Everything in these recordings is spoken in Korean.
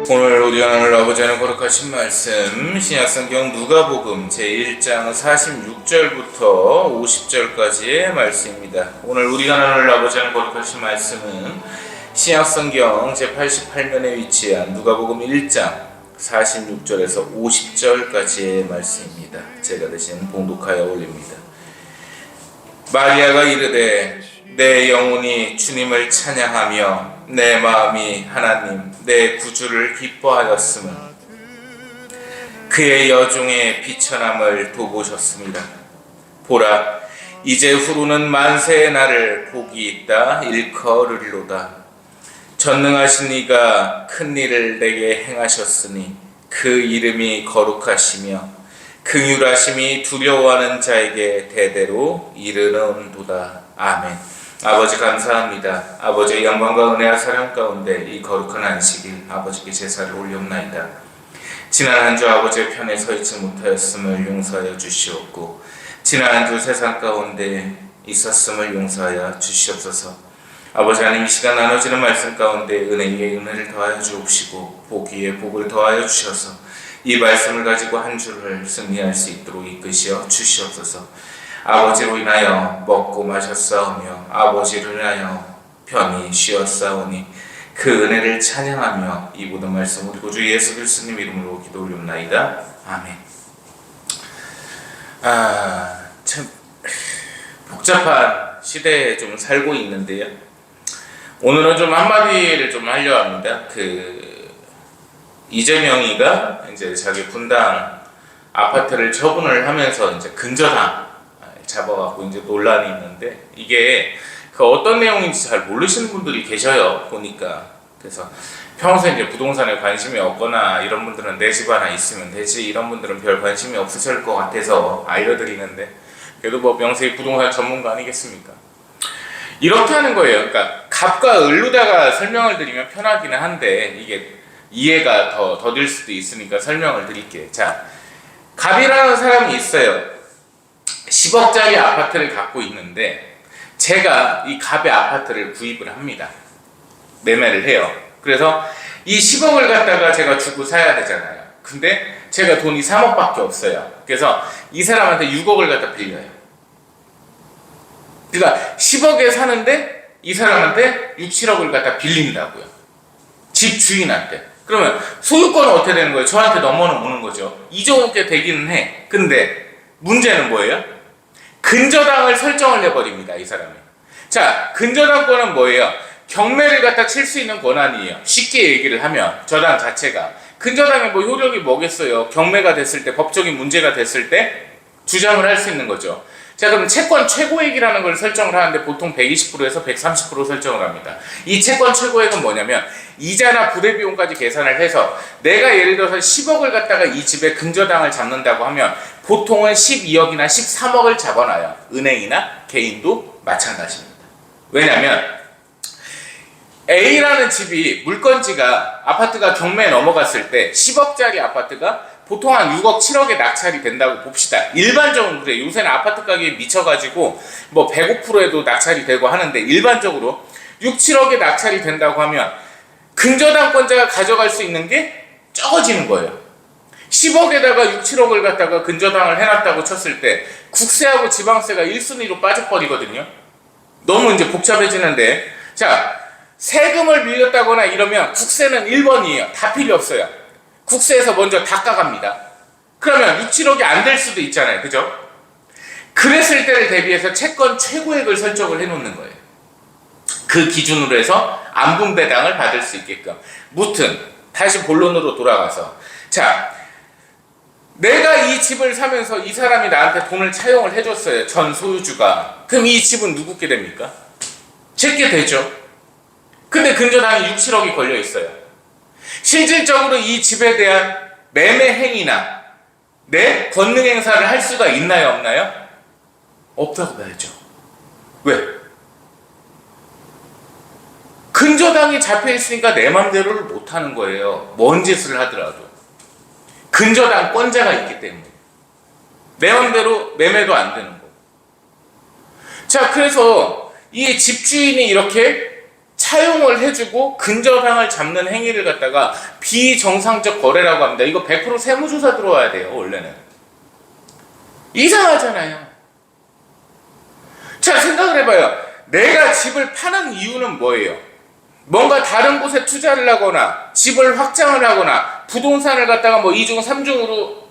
오늘 우리가 나눌 아버지는 거룩하신 말씀 신약성경 누가복음 제1장 46절부터 50절까지의 말씀입니다. 오늘 우리가 나눌 아버지는 거룩하신 말씀은 신약성경 제88면에 위치한 누가복음 1장 46절에서 50절까지의 말씀입니다. 제가 대신 봉독하여 올립니다. 마리아가 이르되 내 영혼이 주님을 찬양하며 내 마음이 하나님 내 구주를 기뻐하였음은 그의 여종의 비천함을 도보셨습니다. 보라 이제 후로는 만세의 날을 복이 있다 일컬으리로다. 전능하신 이가 큰 일을 내게 행하셨으니 그 이름이 거룩하시며 긍휼하심이 두려워하는 자에게 대대로 이르는도다. 아멘. 아버지 감사합니다. 아버지의 영광과 은혜와 사랑 가운데 이 거룩한 안식일 아버지께 제사를 올려옵나이다. 지난 한 주 아버지의 편에 서 있지 못하였음을 용서하여 주시옵고 지난 한 주 세상 가운데 있었음을 용서하여 주시옵소서. 아버지 하나님 이 시간 나눠지는 말씀 가운데 은혜 위에 은혜를 더하여 주옵시고 복 위에 복을 더하여 주셔서 이 말씀을 가지고 한 주를 승리할 수 있도록 이끄시어 주시옵소서. 아버지로 인하여 먹고 마셨사오며 아버지로 인하여 편히 쉬었사오니 그 은혜를 찬양하며 이 모든 말씀 우리 구주 예수 그리스도님 이름으로 기도 올려옵나이다. 아멘. 참 복잡한 시대에 좀 살고 있는데요. 오늘은 좀 한마디를 좀 하려 합니다. 이재명이가 이제 자기 분당 아파트를 처분을 하면서 이제 근저당 잡아갖고 이제 논란이 있는데 이게 어떤 내용인지 잘 모르시는 분들이 계셔요. 보니까 그래서 평소에 이제 부동산에 관심이 없거나 이런 분들은 내 집 하나 있으면 되지 이런 분들은 별 관심이 없으실 것 같아서 알려드리는데 그래도 뭐 명색이 부동산 전문가 아니겠습니까? 이렇게 하는 거예요. 그러니까 갑과 을로다가 설명을 드리면 편하기는 한데 이게 이해가 더딜 수도 있으니까 설명을 드릴게요. 자, 갑이라는 사람이 있어요. 10억짜리 아파트를 갖고 있는데 제가 이 갑의 아파트를 구입을 합니다. 매매를 해요. 그래서 이 10억을 갖다가 제가 주고 사야 되잖아요. 근데 제가 돈이 3억밖에 없어요. 그래서 이 사람한테 6억을 갖다 빌려요. 그러니까 10억에 사는데 이 사람한테 6, 7억을 갖다 빌린다고요. 집 주인한테. 그러면 소유권은 어떻게 되는 거예요? 저한테 넘어오는 거죠. 2조 넘게 되기는 해. 근데 문제는 뭐예요? 근저당을 설정을 해버립니다. 이 사람이. 자, 근저당권은 뭐예요? 경매를 갖다 칠 수 있는 권한이에요. 쉽게 얘기를 하면 저당 자체가. 근저당의 뭐 효력이 뭐겠어요? 경매가 됐을 때 법적인 문제가 됐을 때 주장을 할 수 있는 거죠. 자, 그럼 채권 최고액이라는 걸 설정을 하는데 보통 120%에서 130% 설정을 합니다. 이 채권 최고액은 뭐냐면 이자나 부대비용까지 계산을 해서 내가 예를 들어서 10억을 갖다가 이 집에 근저당을 잡는다고 하면 보통은 12억이나 13억을 잡아놔요. 은행이나 개인도 마찬가지입니다. 왜냐면 A라는 집이 물건지가 아파트가 경매에 넘어갔을 때 10억짜리 아파트가 보통 한 6억, 7억에 낙찰이 된다고 봅시다. 일반적으로 그래. 요새는 아파트 가격에 미쳐가지고 뭐 105%에도 낙찰이 되고 하는데 일반적으로 6, 7억에 낙찰이 된다고 하면 근저당권자가 가져갈 수 있는 게 적어지는 거예요. 10억에다가 6, 7억을 갖다가 근저당을 해놨다고 쳤을 때 국세하고 지방세가 1순위로 빠져버리거든요. 너무 이제 복잡해지는데 자, 세금을 밀렸다거나 이러면 국세는 1번이에요. 다 필요 없어요. 국세에서 먼저 다 까갑니다. 그러면 6, 7억이 안 될 수도 있잖아요. 그죠? 그랬을 때를 대비해서 채권 최고액을 설정을 해놓는 거예요. 그 기준으로 해서 안분배당을 받을 수 있게끔. 무튼 다시 본론으로 돌아가서 자, 내가 이 집을 사면서 이 사람이 나한테 돈을 차용을 해줬어요. 전 소유주가. 그럼 이 집은 누구께 됩니까? 제게 되죠. 근데 근저당이 6, 7억이 걸려 있어요. 실질적으로 이 집에 대한 매매 행위나 내 권능 행사를 할 수가 있나요, 없나요? 없다고 봐야죠. 왜? 근저당이 잡혀 있으니까 내 맘대로를 못 하는 거예요. 뭔 짓을 하더라도. 근저당권자가 있기 때문에. 내 맘대로 매매도 안 되는 거고. 자, 그래서 이 집주인이 이렇게 차용을 해주고 근저당을 잡는 행위를 갖다가 비정상적 거래라고 합니다. 이거 100% 세무조사 들어와야 돼요. 원래는. 이상하잖아요. 자, 생각을 해봐요. 내가 집을 파는 이유는 뭐예요? 뭔가 다른 곳에 투자를 하거나 집을 확장을 하거나 부동산을 갖다가 뭐 2중 3중으로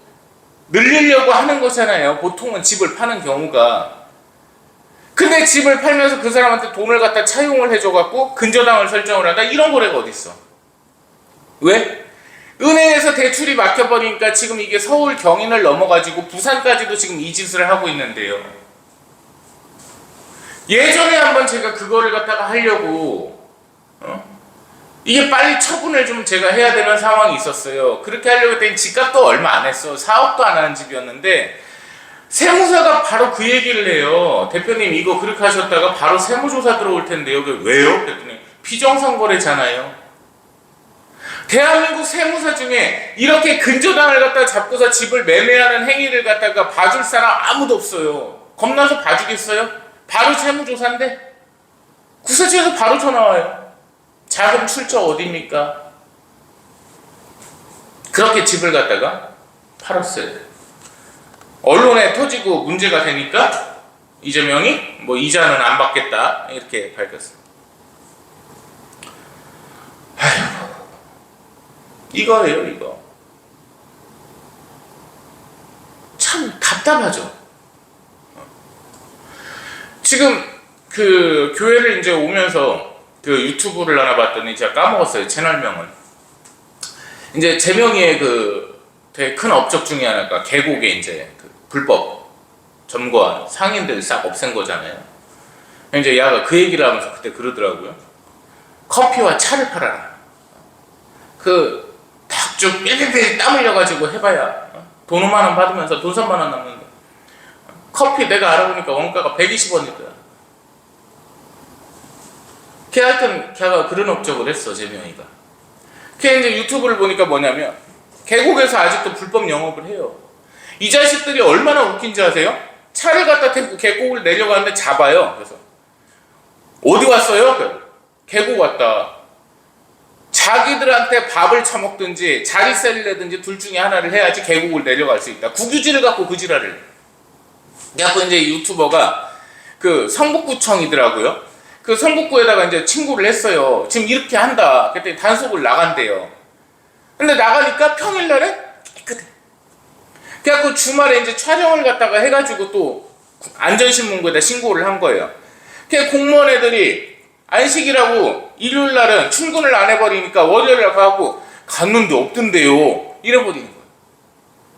늘리려고 하는 거잖아요. 보통은 집을 파는 경우가. 근데 집을 팔면서 그 사람한테 돈을 갖다 차용을 해줘갖고 근저당을 설정을 한다? 이런 거래가 어딨어? 왜? 은행에서 대출이 막혀버리니까 지금 이게 서울 경인을 넘어가지고 부산까지도 지금 이 짓을 하고 있는데요. 예전에 한번 제가 그거를 갖다가 하려고 이게 빨리 처분을 좀 제가 해야 되는 상황이 있었어요. 그렇게 하려고 했더니 집값도 얼마 안 했어. 4억도 안 하는 집이었는데 세무사가 바로 그 얘기를 해요. 대표님 이거 그렇게 하셨다가 바로 세무조사 들어올 텐데요. 왜요? 그랬더니 비정상 거래잖아요. 대한민국 세무사 중에 이렇게 근저당을 갖다가 잡고서 집을 매매하는 행위를 갖다가 봐줄 사람 아무도 없어요. 겁나서 봐주겠어요? 바로 세무조사인데 구세주에서 바로 전화 와요. 자금 출처 어디입니까? 그렇게 집을 갖다가 팔았어요. 언론에 터지고 문제가 되니까 이재명이 뭐 이자는 안 받겠다 이렇게 밝혔어요. 아휴, 이거예요 이거. 참 답답하죠. 지금 그 교회를 이제 오면서 그 유튜브를 하나 봤더니 제가 까먹었어요. 채널명은. 이제 제명이의 그 되게 큰 업적 중에 하나가 계곡에 이제 그 불법 점거한 상인들 싹 없앤 거잖아요. 이제 야가 그 얘기를 하면서 그때 그러더라고요. 커피와 차를 팔아라. 그 탁쭉 삐삐삐 땀 흘려가지고 해봐야 돈 5만원 받으면서 돈 3만원 남는데 커피 내가 알아보니까 원가가 120원이더라. 걔가 그런 업적을 했어, 제명이가. 걔 이제 유튜브를 보니까 뭐냐면 계곡에서 아직도 불법 영업을 해요. 이 자식들이 얼마나 웃긴지 아세요? 차를 갖다 태우고 계곡을 내려가는데 잡아요. 그래서 어디 왔어요? 계곡 왔다. 자기들한테 밥을 처먹든지 자리세를 내든지 둘 중에 하나를 해야지 계곡을 내려갈 수 있다. 국유지를 갖고 그 지랄을. 그래갖고 이제 유튜버가 그 성북구청이더라고요. 그 성북구에다가 이제 친구를 했어요. 지금 이렇게 한다. 그랬더니 단속을 나간대요. 근데 나가니까 평일날에 깨끗해. 그래갖고 주말에 이제 촬영을 갖다가 해가지고 또 안전신문고에다 신고를 한 거예요. 그 공무원 애들이 안식이라고 일요일날은 출근을 안 해버리니까 월요일날 가고 갔는데 없던데요. 이래버리는 거예요.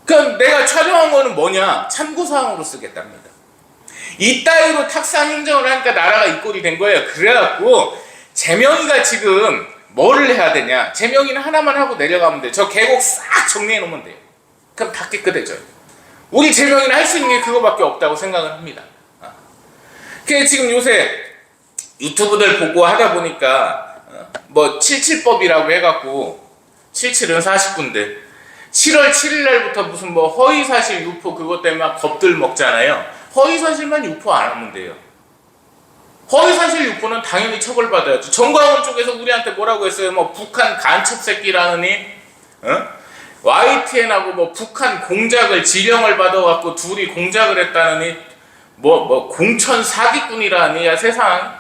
그럼 내가 촬영한 거는 뭐냐? 참고사항으로 쓰겠답니다. 이따위로 탁상 행정을 하니까 나라가 이 꼴이 된 거예요. 그래갖고 제명이가 지금 뭐를 해야 되냐? 제명이는 하나만 하고 내려가면 돼. 저 계곡 싹 정리해 놓으면 돼요. 그럼 다 깨끗해져요. 우리 제명이는 할 수 있는 게 그거밖에 없다고 생각을 합니다. 그게 지금 요새 유튜브들 보고 하다 보니까 뭐 77법이라고 해갖고 77은 49인데 7월 7일 날부터 무슨 뭐 허위사실 유포 그것 때문에 막 겁들 먹잖아요. 허위사실만 유포 안 하면 돼요. 허위사실 유포는 당연히 처벌받아야죠. 정광훈 쪽에서 우리한테 뭐라고 했어요? 뭐 북한 간첩 새끼라느니 YTN하고 뭐 북한 공작을 지령을 받아갖고 둘이 공작을 했다느니 뭐 공천 사기꾼이라니. 야 세상.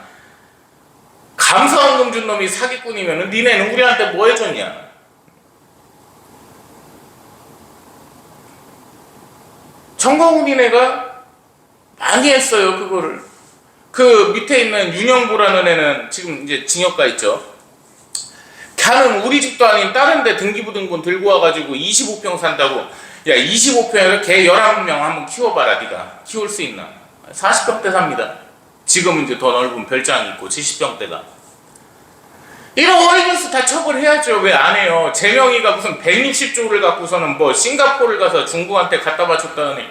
감사원금 준 놈이 사기꾼이면은 니네는 우리한테 뭐 해줬냐? 정광훈이네가 많이 했어요 그거를. 그 밑에 있는 윤영보라는 애는 지금 이제 징역 가 있죠. 걔는 우리 집도 아닌 다른 데 등기부등본 들고 와가지고 25평 산다고. 야 25평에서 걔 11명 한번 키워봐라. 네가 키울 수 있나? 40평대 삽니다. 지금은 이제 더 넓은 별장이 있고 70평대가. 이런 허위뉴스 다 처벌해야죠. 왜 안 해요? 제명이가 무슨 160조를 갖고서는 뭐 싱가포르를 가서 중국한테 갖다 바쳤다더니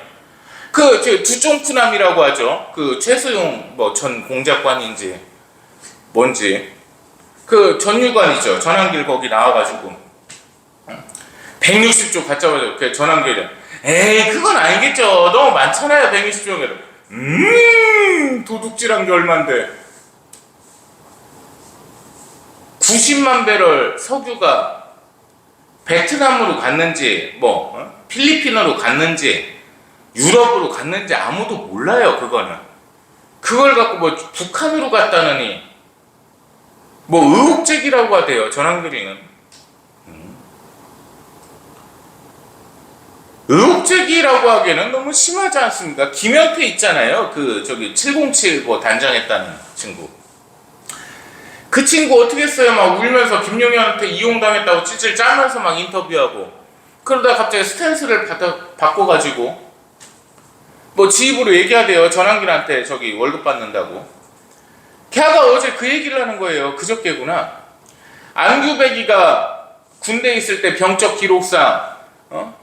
그 두종푸남이라고 하죠. 그 최수용 뭐 전 공작관인지 뭔지 그 전유관이죠. 전환길 거기 나와가지고 160조 갖다 바쳐. 그 전환길에 에이 그건 아니겠죠. 너무 많잖아요 160조면. 도둑질한 게 얼만데. 90만 배럴 석유가 베트남으로 갔는지 필리핀으로 갔는지 유럽으로 갔는지 아무도 몰라요. 그걸 갖고 북한으로 갔다느니 의혹제기라고 하대요. 전환그리는 의혹제기라고 하기에는 너무 심하지 않습니까? 김현태 있잖아요. 707 단장했다는 친구. 그 친구 어떻게 했어요? 막 울면서 김용현한테 이용당했다고 찔찔 짜면서 막 인터뷰하고, 그러다 갑자기 스탠스를 바꿔가지고 지 입으로 얘기하대요. 전환길한테 월급 받는다고. 걔가 어제 그 얘기를 하는 거예요. 그저께구나. 안규백이가 군대에 있을 때 병적 기록상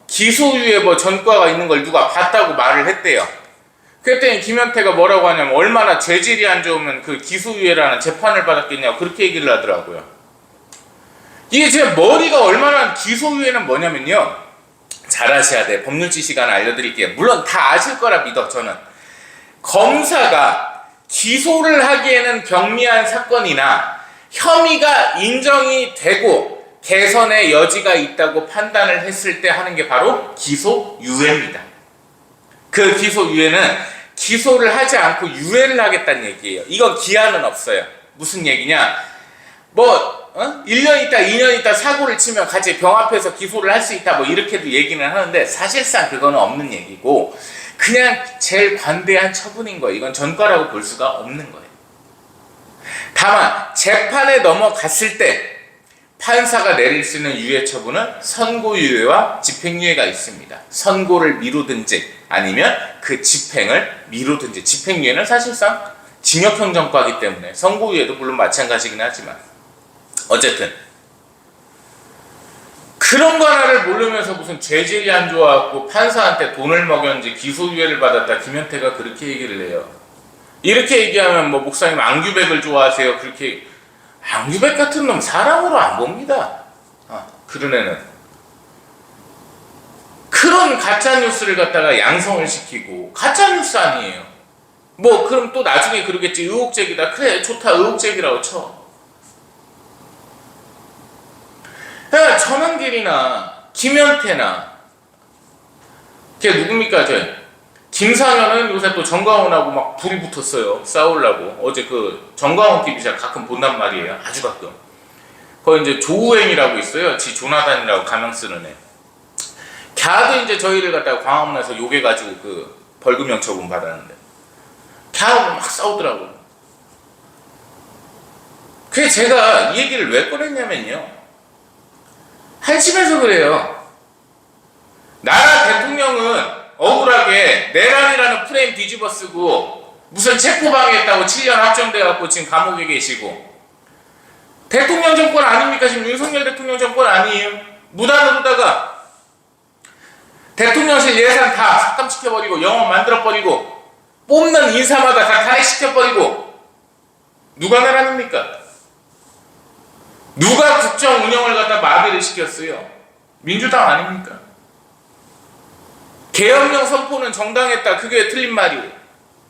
기소유예 전과가 있는 걸 누가 봤다고 말을 했대요. 그랬더니 김현태가 뭐라고 하냐면 얼마나 죄질이 안 좋으면 그 기소유예라는 재판을 받았겠냐고 그렇게 얘기를 하더라고요. 이게 제 머리가 얼마나, 기소유예는 뭐냐면요, 잘 아셔야 돼. 법률 지식 하나 알려드릴게요. 물론 다 아실 거라 믿어. 저는 검사가 기소를 하기에는 경미한 사건이나 혐의가 인정이 되고 개선의 여지가 있다고 판단을 했을 때 하는 게 바로 기소유예입니다. 그 기소유예는 기소를 하지 않고 유예를 하겠다는 얘기예요. 이건 기한은 없어요. 무슨 얘기냐? 1년 있다 2년 있다 사고를 치면 같이 병 앞에서 기소를 할 수 있다 이렇게도 얘기는 하는데, 사실상 그거는 없는 얘기고 그냥 제일 관대한 처분인 거예요. 이건 전과라고 볼 수가 없는 거예요. 다만 재판에 넘어갔을 때 판사가 내릴 수 있는 유예 처분은 선고유예와 집행유예가 있습니다. 선고를 미루든지 아니면 그 집행을 미루든지. 집행유예는 사실상 징역형 전과이기 때문에, 선고유예도 물론 마찬가지긴 하지만 어쨌든 그런 거 하나를 모르면서 무슨 죄질이 안 좋아갖고 판사한테 돈을 먹였는지 기소유예를 받았다, 김현태가 그렇게 얘기를 해요. 이렇게 얘기하면 목사님 안규백을 좋아하세요, 그렇게. 안규백 같은 놈 사람으로 안 봅니다. 그런 애는 그런 가짜뉴스를 갖다가 양성을 시키고, 가짜뉴스 아니에요. 그럼 또 나중에 그러겠지. 의혹제기다. 그래, 좋다, 의혹제기라고 쳐. 전환길이나 김현태나 걔 누굽니까? 김상현은 요새 또 정광훈하고 막 불이 붙었어요. 싸우려고. 어제 정광훈 TV 제가 가끔 본단 말이에요. 아주 가끔. 거기 이제 조우행이라고 있어요. 지 조나단이라고 가명 쓰는 애. 걔도 이제 저희를 갖다가 광화문에서 욕해가지고 벌금형 처분 받았는데, 걔하고 막 싸우더라고요. 그래서 제가 이 얘기를 왜 꺼냈냐면요, 한심해서 그래요. 나라 대통령은 억울하게 내란이라는 프레임 뒤집어 쓰고 무슨 체포방해했다고 7년 확정돼갖고 지금 감옥에 계시고, 대통령 정권 아닙니까? 지금 윤석열 대통령 정권 아니에요? 무단으로다가 대통령실 예산 다 삭감시켜버리고 영업 만들어버리고 뽑는 인사마다 다 탄핵시켜버리고, 누가 나라입니까? 누가 국정 운영을 갖다 마비를 시켰어요? 민주당 아닙니까? 계엄령 선포는 정당했다. 그게 틀린 말이에요.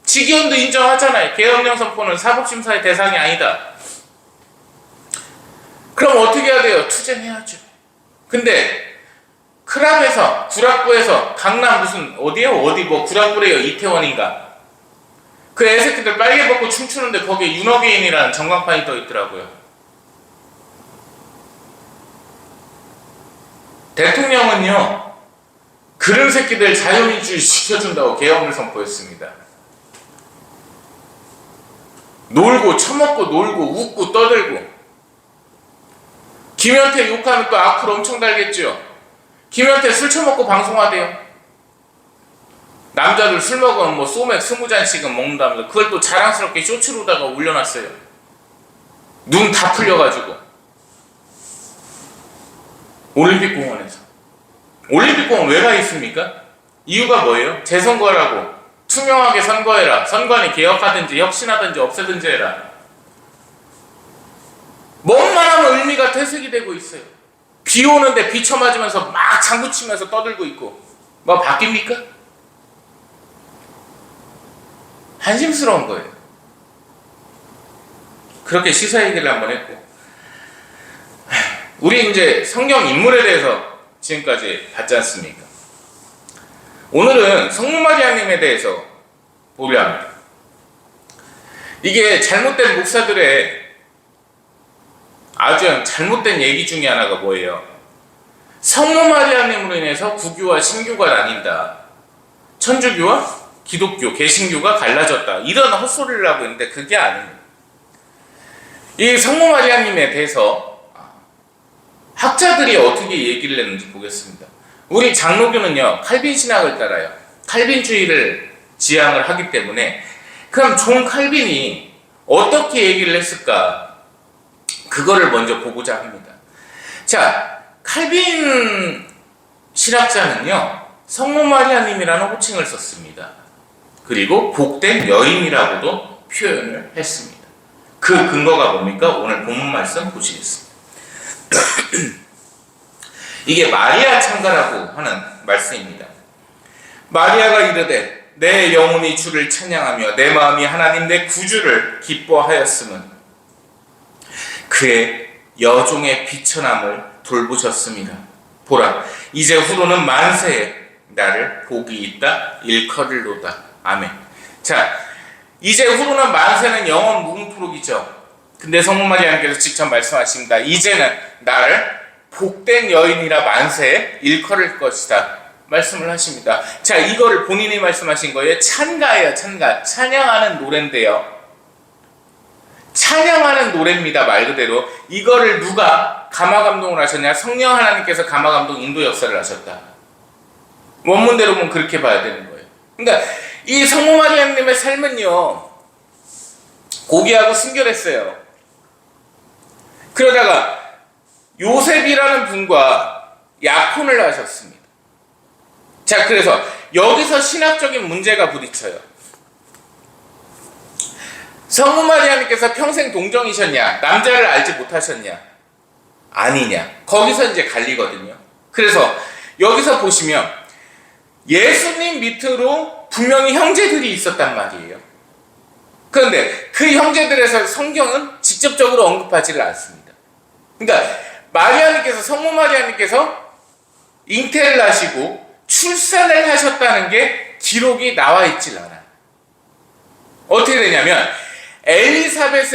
직위원도 인정하잖아요. 계엄령 선포는 사법심사의 대상이 아니다. 그럼 어떻게 해야 돼요? 투쟁해야죠. 근데 크랍에서, 구락구에서, 강남 어디에요? 구락구래요. 이태원인가? 그 애새끼들 빨개 벗고 춤추는데 거기에 윤어게인이라는 전광판이 떠 있더라고요. 대통령은요, 그런 새끼들 자유민주주의 시켜준다고 계엄을 선포했습니다. 놀고 처먹고 놀고 웃고 떠들고. 김현태 욕하면 또 악플 엄청 달겠죠. 김현태 술 처먹고 방송하대요. 남자들 술 먹으면 소맥 20잔씩은 먹는다면서 그걸 또 자랑스럽게 쇼츠로다가 올려놨어요. 눈 다 풀려가지고. 올림픽공원에서. 올림픽공원 왜 가 있습니까? 이유가 뭐예요? 재선거라고. 투명하게 선거해라. 선관위 개혁하든지 혁신하든지 없애든지 해라. 뭐만 하면 의미가 퇴색이 되고 있어요. 비 오는데 비쳐 맞으면서 막 장구 치면서 떠들고 있고. 바뀝니까? 한심스러운 거예요. 그렇게 시사 얘기를 한번 했고. 우리 이제 성경 인물에 대해서 지금까지 봤지 않습니까? 오늘은 성모 마리아님에 대해서 보려 합니다. 이게 잘못된 목사들의 아주 잘못된 얘기 중에 하나가 뭐예요? 성모 마리아님으로 인해서 구교와 신교가 나뉜다. 천주교와 기독교, 개신교가 갈라졌다. 이런 헛소리를 하고 있는데 그게 아닙니다. 이 성모 마리아님에 대해서 학자들이 어떻게 얘기를 했는지 보겠습니다. 우리 장로교는요, 칼빈 신학을 따라요. 칼빈주의를 지향을 하기 때문에 그럼 존 칼빈이 어떻게 얘기를 했을까? 그거를 먼저 보고자 합니다. 자, 칼빈 신학자는요, 성모 마리아님이라는 호칭을 썼습니다. 그리고 복된 여인이라고도 표현을 했습니다. 그 근거가 뭡니까? 오늘 본문 말씀 보시겠습니다. 이게 마리아 찬가라고 하는 말씀입니다. 마리아가 이르되 내 영혼이 주를 찬양하며 내 마음이 하나님 내 구주를 기뻐하였음은 그의 여종의 비천함을 돌보셨습니다. 보라, 이제 후로는 만세에 나를 복이 있다 일컬을로다. 아멘. 자, 이제 후로는 만세는 영원 무궁토록이죠. 근데 성모 마리아님께서 직접 말씀하십니다. 이제는 나를 복된 여인이라 만세에 일컬을 것이다. 말씀을 하십니다. 자, 이거를 본인이 말씀하신 거예요. 찬가예요, 찬가. 찬양하는 노래인데요. 찬양하는 노래입니다. 말 그대로. 이거를 누가 감화감동을 하셨냐? 성령 하나님께서 감화감동 인도 역사를 하셨다. 원문대로 보면 그렇게 봐야 되는 거예요. 그러니까 이 성모 마리아님의 삶은요, 고귀하고 순결했어요. 그러다가 요셉이라는 분과 약혼을 하셨습니다. 자, 그래서 여기서 신학적인 문제가 부딪혀요. 성모 마리아님께서 평생 동정이셨냐? 남자를 알지 못하셨냐? 아니냐? 거기서 이제 갈리거든요. 그래서 여기서 보시면 예수님 밑으로 분명히 형제들이 있었단 말이에요. 그런데 그 형제들에서 성경은 직접적으로 언급하지를 않습니다. 그러니까 마리아님께서, 성모 마리아님께서 잉태를 하시고 출산을 하셨다는 게 기록이 나와 있질 않아요. 어떻게 되냐면 엘리사벳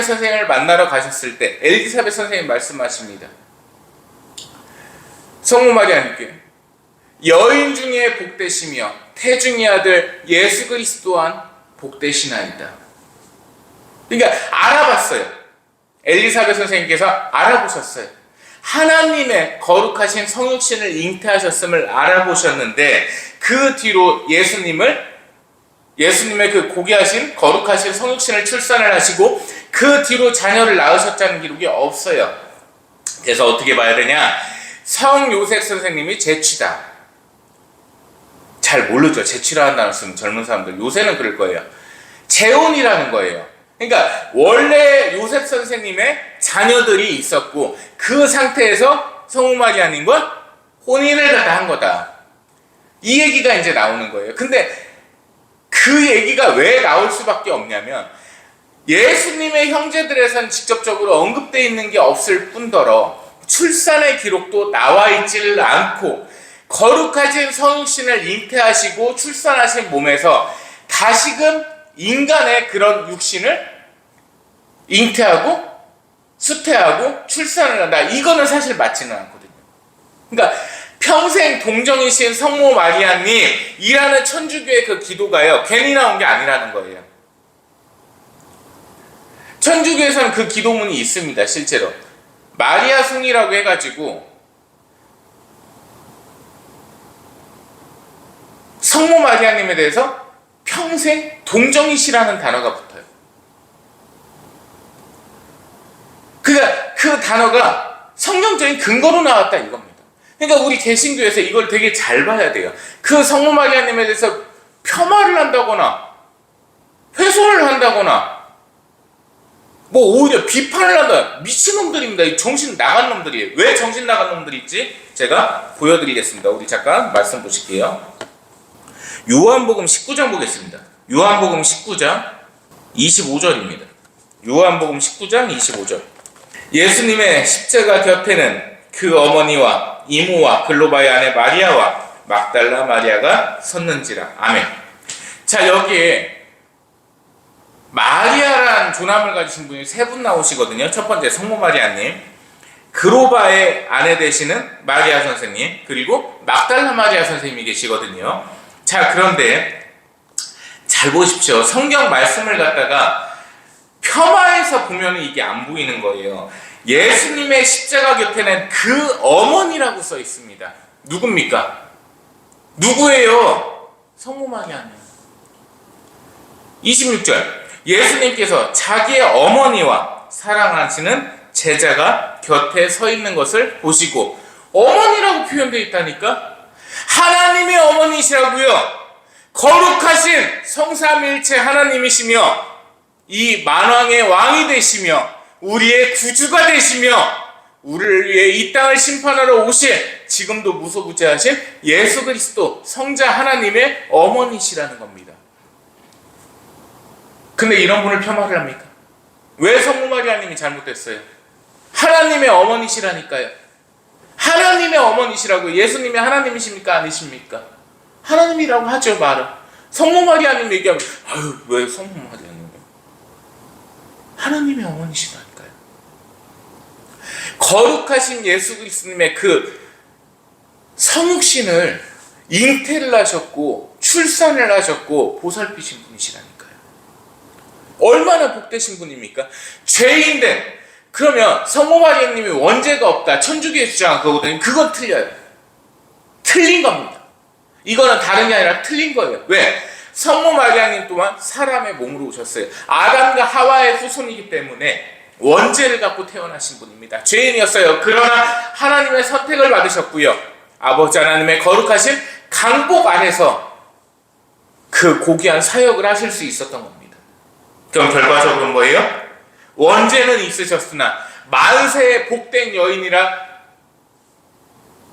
선생을 만나러 가셨을 때 엘리사벳 선생님이 말씀하십니다. 성모 마리아님께 여인 중에 복되시며 태중의 아들 예수 그리스도 또한 복되시나이다. 그러니까 알아봤어요. 엘리사벳 선생님께서 알아보셨어요. 하나님의 거룩하신 성육신을 잉태하셨음을 알아보셨는데 그 뒤로 예수님의 그 고귀하신 거룩하신 성육신을 출산을 하시고 그 뒤로 자녀를 낳으셨다는 기록이 없어요. 그래서 어떻게 봐야 되냐? 성요셉 선생님이 제취다. 잘 모르죠. 제취라는 단어 쓰면 젊은 사람들. 요새는 그럴 거예요. 재혼이라는 거예요. 그러니까 원래 요셉 선생님의 자녀들이 있었고 그 상태에서 성모 마리아님과 혼인을 갖다 한 거다. 이 얘기가 이제 나오는 거예요. 근데 그 얘기가 왜 나올 수밖에 없냐면 예수님의 형제들에선 직접적으로 언급되어 있는 게 없을 뿐더러 출산의 기록도 나와 있지를 않고 거룩하신 성육신을 잉태하시고 출산하신 몸에서 다시금 인간의 그런 육신을 잉태하고 수태하고 출산을 한다. 이거는 사실 맞지는 않거든요. 그러니까 평생 동정이신 성모 마리아님이라는 천주교의 그 기도가요, 괜히 나온 게 아니라는 거예요. 천주교에서는 그 기도문이 있습니다. 실제로 마리아 숭이라고 해가지고 성모 마리아님에 대해서 평생 동정이시라는 단어가 붙어요. 그러니까 그 단어가 성경적인 근거로 나왔다 이겁니다. 그러니까 우리 개신교에서 이걸 되게 잘 봐야 돼요. 그 성모 마리아님에 대해서 폄하를 한다거나 훼손을 한다거나 뭐 오히려 비판을 한다. 미친놈들입니다. 정신 나간 놈들이에요. 왜 정신 나간 놈들이 있지? 제가 보여드리겠습니다. 우리 잠깐 말씀 보실게요. 요한복음 19장 보겠습니다. 요한복음 19장 25절입니다. 요한복음 19장 25절. 예수님의 십자가 곁에는 그 어머니와 이모와 글로바의 아내 마리아와 막달라 마리아가 섰는지라. 아멘. 자, 여기에 마리아란 조남을 가지신 분이 세 분 나오시거든요. 첫 번째 성모 마리아님, 그로바의 아내 되시는 마리아 선생님, 그리고 막달라 마리아 선생님이 계시거든요. 자, 그런데 잘 보십시오. 성경 말씀을 갖다가 폄하해서 보면 이게 안 보이는 거예요. 예수님의 십자가 곁에는 그 어머니라고 써 있습니다. 누굽니까? 누구예요? 성모 마리아님. 26절. 예수님께서 자기의 어머니와 사랑하시는 제자가 곁에 서 있는 것을 보시고, 어머니라고 표현되어 있다니까? 하나님의 어머니시라고요. 거룩하신 성삼일체 하나님이시며 이 만왕의 왕이 되시며 우리의 구주가 되시며 우리를 위해 이 땅을 심판하러 오실 지금도 무소부재하신 예수 그리스도 성자 하나님의 어머니시라는 겁니다. 근데 이런 분을 폄하를 합니까? 왜 성모 마리아님이 잘못됐어요? 하나님의 어머니시라니까요. 하나님의 어머니시라고. 예수님이 하나님이십니까? 아니십니까? 하나님이라고 하죠, 말은. 성모 마리아님 얘기하면 아유, 왜 성모 마리아님? 하나님의 어머니시라니까요. 거룩하신 예수 그리스도님의 그 성육신을 잉태를 하셨고 출산을 하셨고 보살피신 분이시라니까요. 얼마나 복되신 분입니까? 죄인된, 그러면 성모 마리아님이 원죄가 없다, 천주교에 주장한 거거든요. 그건 틀려요. 틀린 겁니다. 이거는 다른 게 아니라 틀린 거예요. 왜? 성모 마리아님 또한 사람의 몸으로 오셨어요. 아담과 하와의 후손이기 때문에 원죄를 갖고 태어나신 분입니다. 죄인이었어요. 그러나 하나님의 선택을 받으셨고요. 아버지 하나님의 거룩하신 강복 안에서 그 고귀한 사역을 하실 수 있었던 겁니다. 그럼 결과적으로 뭐예요? 원죄는 있으셨으나 만세의 복된 여인이라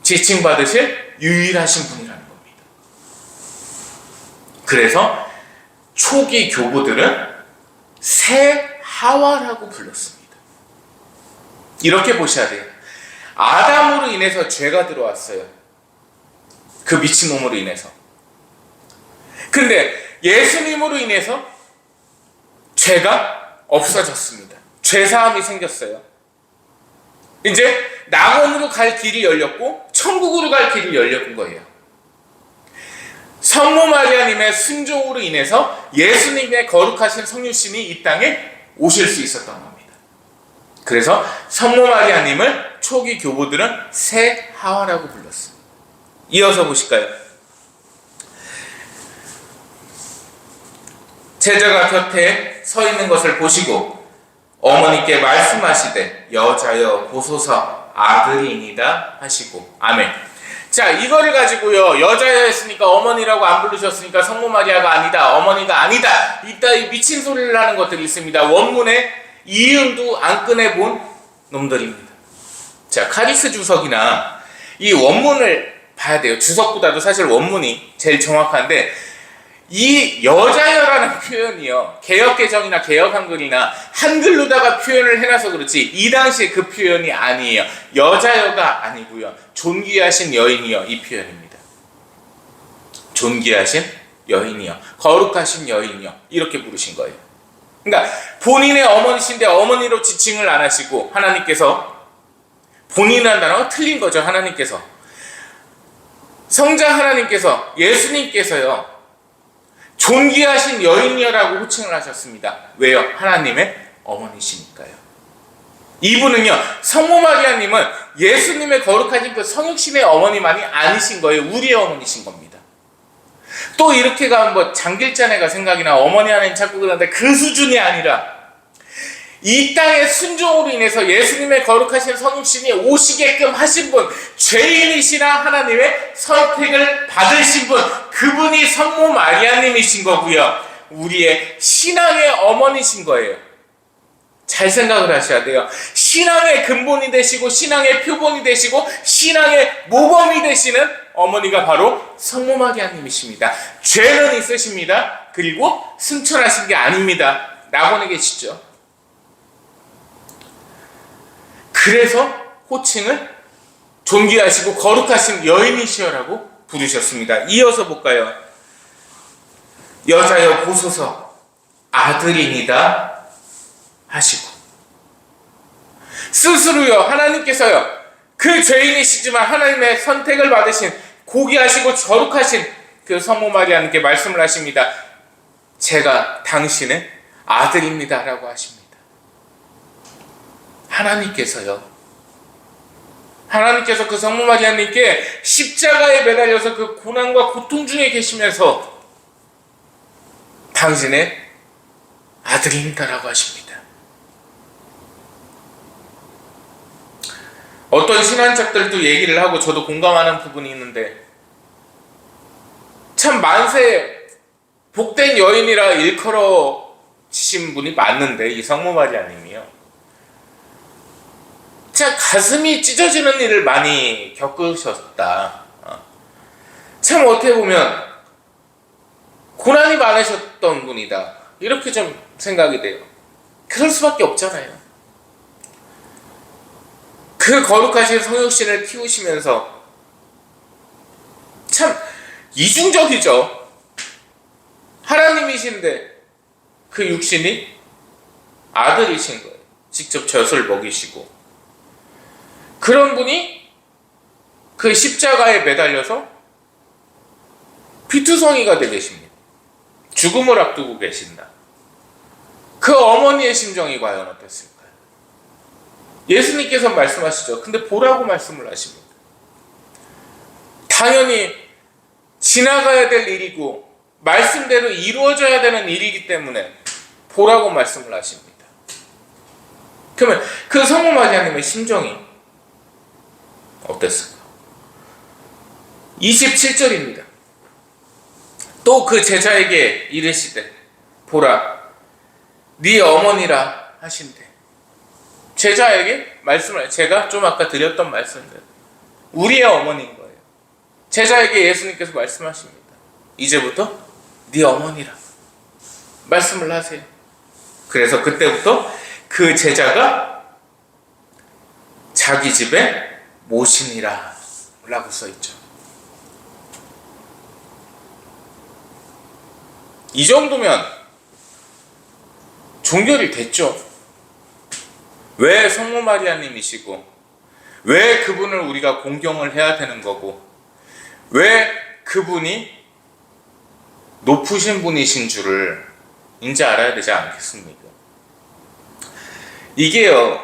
지칭받으실 유일하신 분이라는 겁니다. 그래서 초기 교부들은 새 하와라고 불렀습니다. 이렇게 보셔야 돼요. 아담으로 인해서 죄가 들어왔어요. 그 미친놈으로 인해서. 근데 예수님으로 인해서 죄가 없어졌습니다. 죄사함이 생겼어요. 이제 낙원으로 갈 길이 열렸고 천국으로 갈 길이 열린 거예요. 성모 마리아님의 순종으로 인해서 예수님의 거룩하신 성육신이 이 땅에 오실 수 있었던 겁니다. 그래서 성모 마리아님을 초기 교부들은 새 하와라고 불렀습니다. 이어서 보실까요? 제자가 곁에 서 있는 것을 보시고 어머니께 말씀하시되 여자여 보소서 아들이니이다 하시고. 아멘. 자, 이거를 가지고요, 여자였으니까 어머니라고 안 부르셨으니까 성모 마리아가 아니다, 어머니가 아니다, 이따위 미친 소리를 하는 것들이 있습니다. 원문에 이응도 안 꺼내본 놈들입니다. 자, 카리스 주석이나 이 원문을 봐야 돼요. 주석보다도 사실 원문이 제일 정확한데, 이 여자여라는 표현이요, 개역개정이나 개역한글이나 한글로다가 표현을 해놔서 그렇지 이 당시에 그 표현이 아니에요. 여자여가 아니고요, 존귀하신 여인이요, 이 표현입니다. 존귀하신 여인이요, 거룩하신 여인이요, 이렇게 부르신 거예요. 그러니까 본인의 어머니신데 어머니로 지칭을 안 하시고, 하나님께서, 본인이라는 단어가 틀린 거죠. 하나님께서, 성자 하나님께서, 예수님께서요, 존귀하신 여인이여라고 호칭을 하셨습니다. 왜요? 하나님의 어머니시니까요. 이분은요, 성모 마리아님은 예수님의 거룩하신 그 성육신의 어머니만이 아니신 거예요. 우리의 어머니신 겁니다. 또 이렇게 가면 뭐 장길자네가 생각이 나, 어머니 하나님 찾고 그러는데 그 수준이 아니라 이 땅의 순종으로 인해서 예수님의 거룩하신 성육신이 오시게끔 하신 분, 죄인이시나 하나님의 선택을 받으신 분, 그분이 성모 마리아님이신 거고요, 우리의 신앙의 어머니신 거예요. 잘 생각을 하셔야 돼요. 신앙의 근본이 되시고 신앙의 표본이 되시고 신앙의 모범이 되시는 어머니가 바로 성모 마리아님이십니다. 죄는 있으십니다. 그리고 승천하신 게 아닙니다. 낙원에 계시죠. 그래서 호칭을 존귀하시고 거룩하신 여인이시여라고 부르셨습니다. 이어서 볼까요? 여자여 보소서 아들이니다 하시고, 스스로요 하나님께서요 그 죄인이시지만 하나님의 선택을 받으신 고귀하시고 거룩하신 그 성모 마리아님께 말씀을 하십니다. 제가 당신의 아들입니다 라고 하십니다. 하나님께서 그 성모 마리아님께 십자가에 매달려서 그 고난과 고통 중에 계시면서 당신의 아들입니다 라고 하십니다. 어떤 신앙책들도 얘기를 하고 저도 공감하는 부분이 있는데, 참 만세 복된 여인이라 일컬어지신 분이 맞는데 이 성모 마리아님이요, 참 가슴이 찢어지는 일을 많이 겪으셨다. 참 어떻게 보면 고난이 많으셨던 분이다, 이렇게 좀 생각이 돼요. 그럴 수밖에 없잖아요. 그 거룩하신 성육신을 키우시면서 참 이중적이죠. 하나님이신데 그 육신이 아들이신 거예요. 직접 젖을 먹이시고, 그런 분이 그 십자가에 매달려서 피투성이가 되게 계십니다. 죽음을 앞두고 계신다. 그 어머니의 심정이 과연 어땠을까요? 예수님께서 말씀하시죠. 근데 보라고 말씀을 하십니다. 당연히 지나가야 될 일이고 말씀대로 이루어져야 되는 일이기 때문에 보라고 말씀을 하십니다. 그러면 그 성모 마리아님의 심정이 어땠을까? 27절입니다. 또 그 제자에게 이르시되 보라 네 어머니라 하신대. 제자에게 말씀을, 제가 좀 아까 드렸던 말씀대로 우리의 어머니인 거예요. 제자에게 예수님께서 말씀하십니다. 이제부터 네 어머니라 말씀을 하세요. 그래서 그때부터 그 제자가 자기 집에 모시니라 라고 써있죠. 이 정도면 종결이 됐죠. 왜 성모 마리아님이시고, 왜 그분을 우리가 공경을 해야 되는 거고, 왜 그분이 높으신 분이신 줄을 이제 알아야 되지 않겠습니까? 이게요,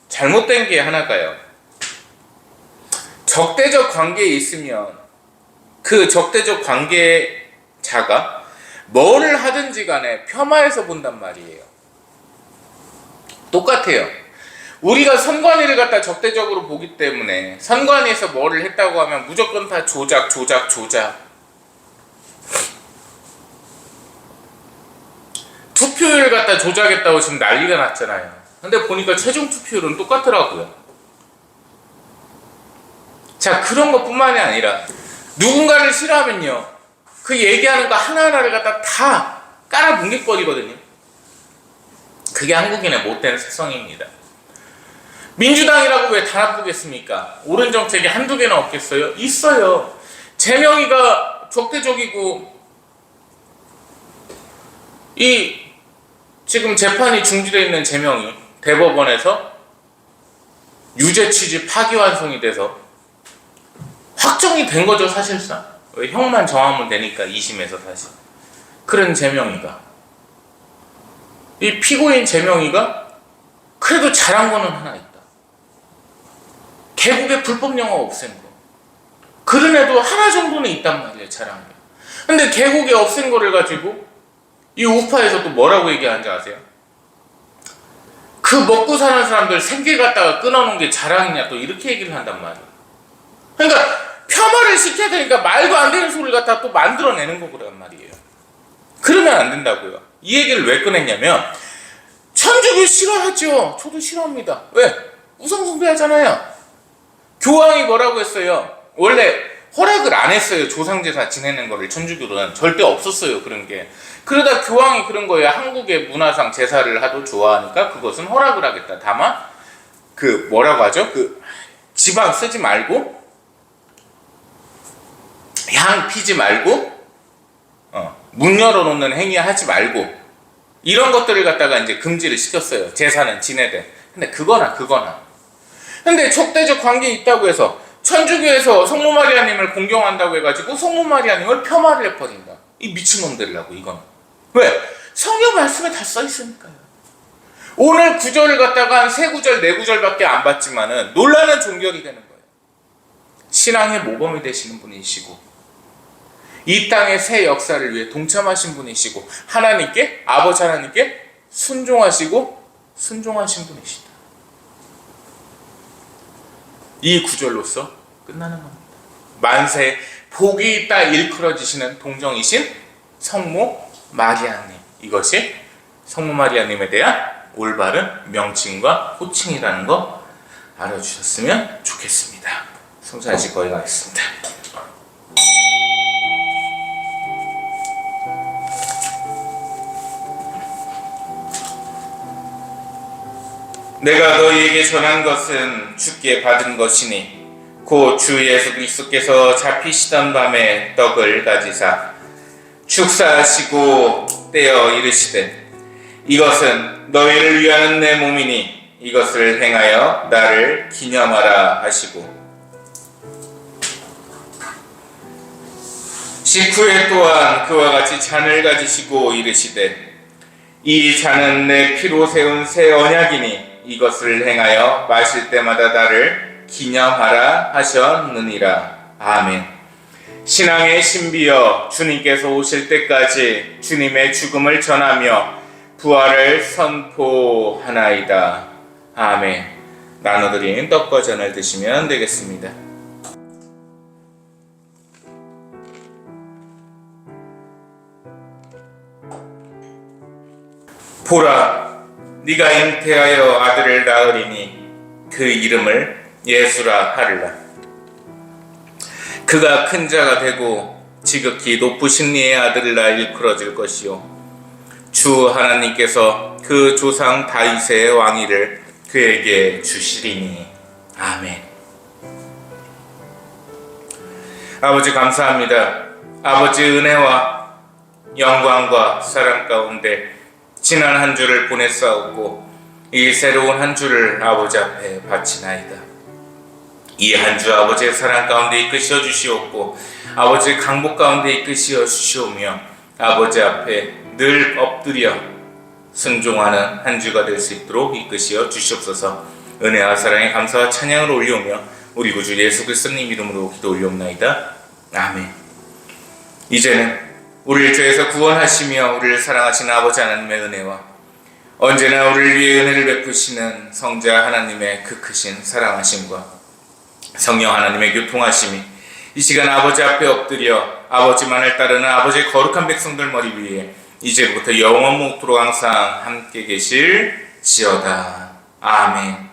잘못된 게 하나가요, 적대적 관계에 있으면 그 적대적 관계자가 뭐를 하든지 간에 폄하해서 본단 말이에요. 똑같아요. 우리가 선관위를 갖다 적대적으로 보기 때문에 선관위에서 뭐를 했다고 하면 무조건 다 조작. 투표율 갖다 조작했다고 지금 난리가 났잖아요. 근데 보니까 최종 투표율은 똑같더라고요. 자, 그런 것뿐만이 아니라 누군가를 싫어하면요, 그 얘기하는 거 하나하나를 갖다 다 깔아뭉개버리거든요. 그게 한국인의 못된 특성입니다. 민주당이라고 왜 다 나쁘겠습니까? 옳은 정책이 한두 개는 없겠어요? 있어요. 제명이가 적대적이고, 이 지금 재판이 중지되어 있는 제명이 대법원에서 유죄 취지 파기환송이 돼서 확정이 된 거죠, 사실상. 왜 형만 정하면 되니까 2심에서 다시. 그런 제명이가, 이 피고인 제명이가 그래도 잘한 거는 하나 있다. 개국의 불법 영화 없앤 거. 그런 애도 하나 정도는 있단 말이에요, 잘한 게. 근데 개국에 없앤 거를 가지고 이 우파에서 또 뭐라고 얘기하는지 아세요? 그 먹고 사는 사람들 생계 갖다가 끊어놓은 게 자랑이냐, 또 이렇게 얘기를 한단 말이에요. 그러니까 폄하를 시켜야 되니까 말도 안 되는 소리를 갖다 또 만들어내는 거란 말이에요. 그러면 안 된다고요. 이 얘기를 왜 꺼냈냐면, 천주교 싫어하죠. 저도 싫어합니다. 왜? 우상숭배하잖아요. 교황이 뭐라고 했어요? 원래 허락을 안 했어요. 조상제사 지내는 거를 천주교는 절대 없었어요, 그런 게. 그러다 교황이 그런 거예요. 한국의 문화상 제사를 하도 좋아하니까 그것은 허락을 하겠다. 다만 그 뭐라고 하죠? 그 지방 쓰지 말고 향 피지 말고 문 열어놓는 행위 하지 말고 이런 것들을 갖다가 이제 금지를 시켰어요. 제사는 지내되. 근데 그거나 근데 족대적 관계 있다고 해서 천주교에서 성모 마리아님을 공경한다고 해가지고 성모 마리아님을 폄하를 해버린다. 이 미친놈들이라고. 이건 왜? 성경 말씀에 다 써있으니까요. 오늘 구절을 갖다가 한 3구절 4구절밖에 안 봤지만은 놀라는 종결이 되는 거예요. 신앙의 모범이 되시는 분이시고 이 땅의 새 역사를 위해 동참하신 분이시고 하나님께, 아버지 하나님께 순종하시고 순종하신 분이시다. 이 구절로서 끝나는 겁니다. 만세 복이 있다 일컬어지시는 동정이신 성모 마리아님. 이것이 성모 마리아님에 대한 올바른 명칭과 호칭이라는 거 알아주셨으면 좋겠습니다. 성찬식 거기 가겠습니다. 내가 너희에게 전한 것은 주께 받은 것이니 곧 주 예수 그리스도께서 잡히시던 밤에 떡을 가지사 축사하시고 떼어 이르시되 이것은 너희를 위하는 내 몸이니 이것을 행하여 나를 기념하라 하시고 식후에 또한 그와 같이 잔을 가지시고 이르시되 이 잔은 내 피로 세운 새 언약이니 이것을 행하여 마실 때마다 나를 기념하라 하셨느니라. 아멘. 신앙의 신비여 주님께서 오실 때까지 주님의 죽음을 전하며 부활을 선포하나이다. 아멘. 나눠드린 떡과 잔을 드시면 되겠습니다. 보라, 네가 잉태하여 아들을 낳으리니 그 이름을 예수라 하리라. 그가 큰 자가 되고 지극히 높으신 이의 아들이라 일컬어질 것이요 주 하나님께서 그 조상 다윗의 왕위를 그에게 주시리니. 아멘. 아버지 감사합니다. 아버지 은혜와 영광과 사랑 가운데 지난 한 주를 보냈사옵고 이 새로운 한 주를 아버지 앞에 바치나이다. 이 한 주 아버지의 사랑 가운데 이끄시어 주시옵고 아버지의 강복 가운데 이끄시어 주시오며 아버지 앞에 늘 엎드려 순종하는 한 주가 될 수 있도록 이끄시어 주시옵소서. 은혜와 사랑에 감사와 찬양을 올리오며 우리 구주 예수 그리스도님 이름으로 기도 올리옵나이다. 아멘. 이제는 우리를 죄에서 구원하시며 우리를 사랑하시는 아버지 하나님의 은혜와 언제나 우리를 위해 은혜를 베푸시는 성자 하나님의 그 크신 사랑하심과 성령 하나님의 교통하심이 이 시간 아버지 앞에 엎드려 아버지만을 따르는 아버지의 거룩한 백성들 머리 위에 이제부터 영원 모토록 항상 함께 계실지어다. 아멘.